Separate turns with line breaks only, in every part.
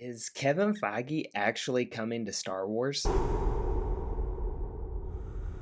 Is Kevin Feige actually coming to Star Wars?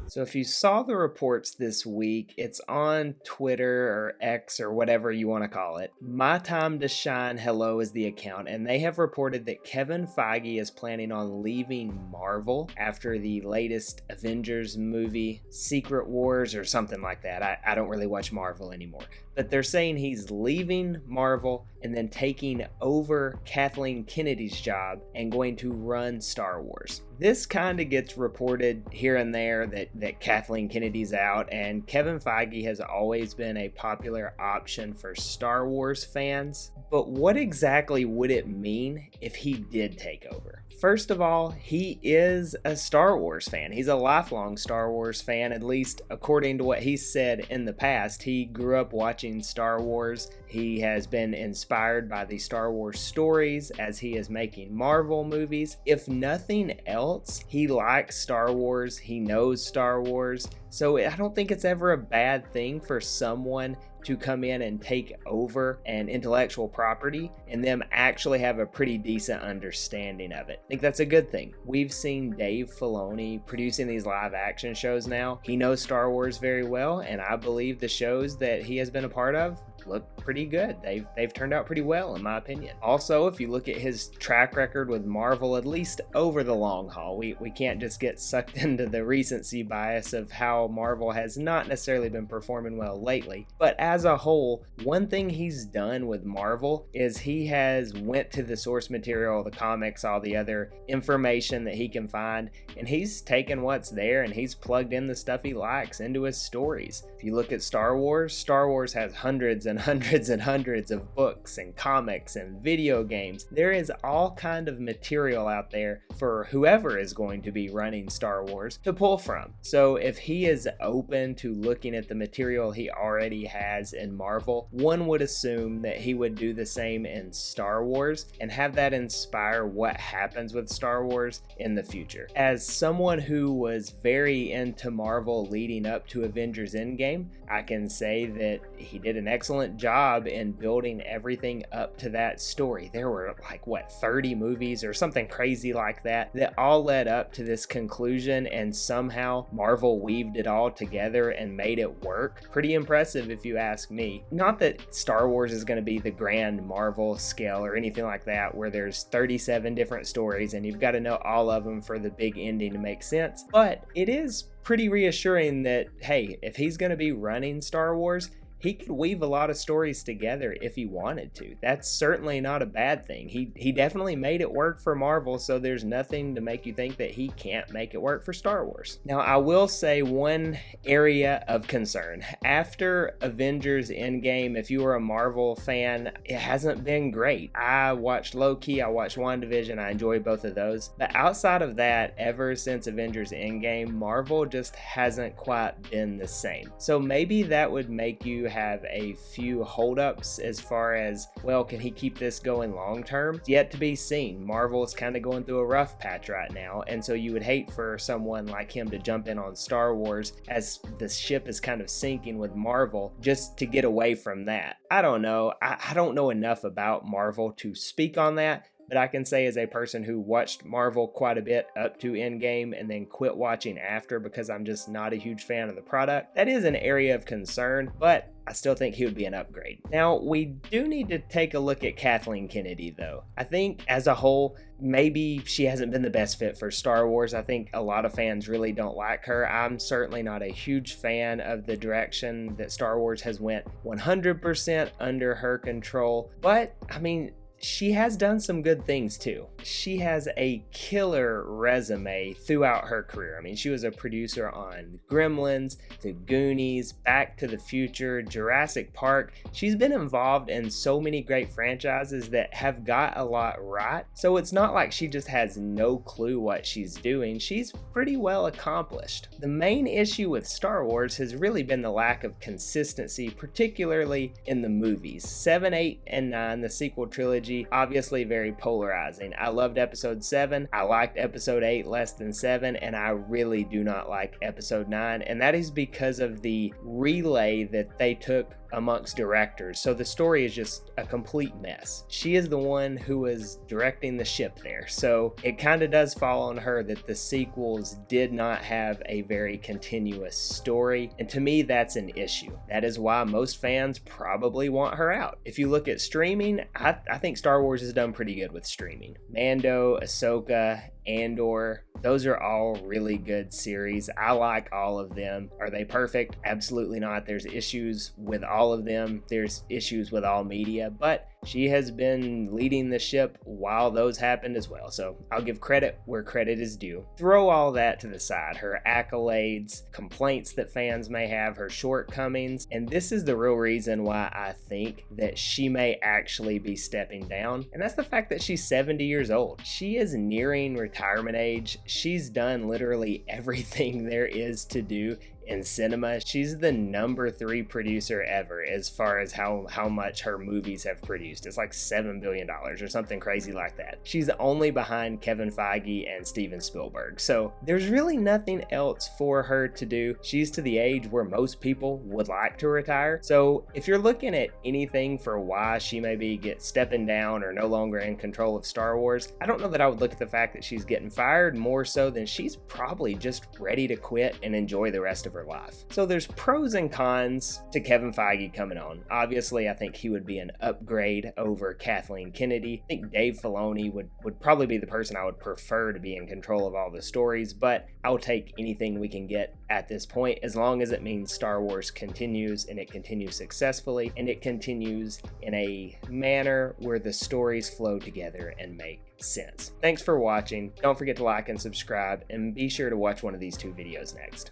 So, if you saw the reports this week, it's on Twitter or X or whatever you want to call it. My Time to Shine Hello is the account, and they have reported that Kevin Feige is planning on leaving Marvel after the latest Avengers movie, Secret Wars, or something like that. I don't really watch Marvel anymore. But they're saying he's leaving Marvel and then taking over Kathleen Kennedy's job and going to run Star Wars. This kind of gets reported here and there that Kathleen Kennedy's out, and Kevin Feige has always been a popular option for Star Wars fans. But what exactly would it mean if he did take over? First of all, he is a Star Wars fan. He's a lifelong Star Wars fan, at least according to what he's said in the past. He grew up watching Star Wars. He has been inspired by the Star Wars stories as he is making Marvel movies. If nothing else, he likes Star Wars. He knows Star Wars. So I don't think it's ever a bad thing for someone to come in and take over an intellectual property and them actually have a pretty decent understanding of it. I think that's a good thing. We've seen Dave Filoni producing these live action shows now. He knows Star Wars very well, and I believe the shows that he has been a part of look pretty good. They've turned out pretty well, in my opinion. Also, if you look at his track record with Marvel, at least over the long haul, we can't just get sucked into the recency bias of how Marvel has not necessarily been performing well lately. But as a whole, one thing he's done with Marvel is he has went to the source material, the comics, all the other information that he can find, and he's taken what's there and he's plugged in the stuff he likes into his stories. If you look at Star Wars has hundreds and hundreds and hundreds of books and comics and video games. There is all kind of material out there for whoever is going to be running Star Wars to pull from. So if he is open to looking at the material he already has in Marvel, one would assume that he would do the same in Star Wars and have that inspire what happens with Star Wars in the future. As someone who was very into Marvel leading up to Avengers Endgame, I can say that he did an excellent job in building everything up to that story. There were 30 movies or something crazy like that all led up to this conclusion, and somehow Marvel weaved it all together and made it work. Pretty impressive if you ask me. Not that Star Wars is going to be the grand Marvel scale or anything like that where there's 37 different stories and you've got to know all of them for the big ending to make sense, but it is pretty reassuring that, hey, if he's going to be running Star Wars, he could weave a lot of stories together if he wanted to. That's certainly not a bad thing. He definitely made it work for Marvel, so there's nothing to make you think that he can't make it work for Star Wars. Now, I will say one area of concern. After Avengers Endgame, if you were a Marvel fan, it hasn't been great. I watched Loki, I watched WandaVision, I enjoyed both of those. But outside of that, ever since Avengers Endgame, Marvel just hasn't quite been the same. So maybe that would make you have a few holdups as far as, well, can he keep this going long term? It's yet to be seen. Marvel is kind of going through a rough patch right now, and so you would hate for someone like him to jump in on Star Wars as the ship is kind of sinking with Marvel just to get away from that. I don't know. I don't know enough about Marvel to speak on that, but I can say as a person who watched Marvel quite a bit up to Endgame and then quit watching after because I'm just not a huge fan of the product, that is an area of concern, but I still think he would be an upgrade. Now, we do need to take a look at Kathleen Kennedy, though. I think as a whole, maybe she hasn't been the best fit for Star Wars. I think a lot of fans really don't like her. I'm certainly not a huge fan of the direction that Star Wars has went 100% under her control, but I mean, she has done some good things too. She has a killer resume throughout her career. I mean, she was a producer on Gremlins, The Goonies, Back to the Future, Jurassic Park. She's been involved in so many great franchises that have got a lot right. So it's not like she just has no clue what she's doing. She's pretty well accomplished. The main issue with Star Wars has really been the lack of consistency, particularly in the movies. 7, 8, and 9, the sequel trilogy, obviously very polarizing. I loved episode 7, I liked episode 8 less than 7, and I really do not like episode 9, and that is because of the relay that they took amongst directors, so the story is just a complete mess. She is the one who was directing the ship there, so it kind of does fall on her that the sequels did not have a very continuous story, and to me that's an issue. That is why most fans probably want her out. If you look at streaming, I think Star Wars has done pretty good with streaming. Mando, Ahsoka, Andor, those are all really good series. I like all of them. Are they perfect? Absolutely not. There's issues with all of them. There's issues with all media, but she has been leading the ship while those happened as well. So I'll give credit where credit is due. Throw all that to the side, her accolades, complaints that fans may have, her shortcomings, and this is the real reason why I think that she may actually be stepping down, and that's the fact that she's 70 years old. She is nearing retirement age. She's done literally everything there is to do in cinema. She's the #3 producer ever as far as how much her movies have produced. It's like $7 billion or something crazy like that. She's only behind Kevin Feige and Steven Spielberg. So there's really nothing else for her to do. She's to the age where most people would like to retire. So if you're looking at anything for why she maybe get stepping down or no longer in control of Star Wars, I don't know that I would look at the fact that she's getting fired more so than she's probably just ready to quit and enjoy the rest of her life. So there's pros and cons to Kevin Feige coming on. Obviously, I think he would be an upgrade over Kathleen Kennedy. I think Dave Filoni would probably be the person I would prefer to be in control of all the stories, but I'll take anything we can get at this point as long as it means Star Wars continues and it continues successfully and it continues in a manner where the stories flow together and make sense. Thanks for watching. Don't forget to like and subscribe, and be sure to watch one of these two videos next.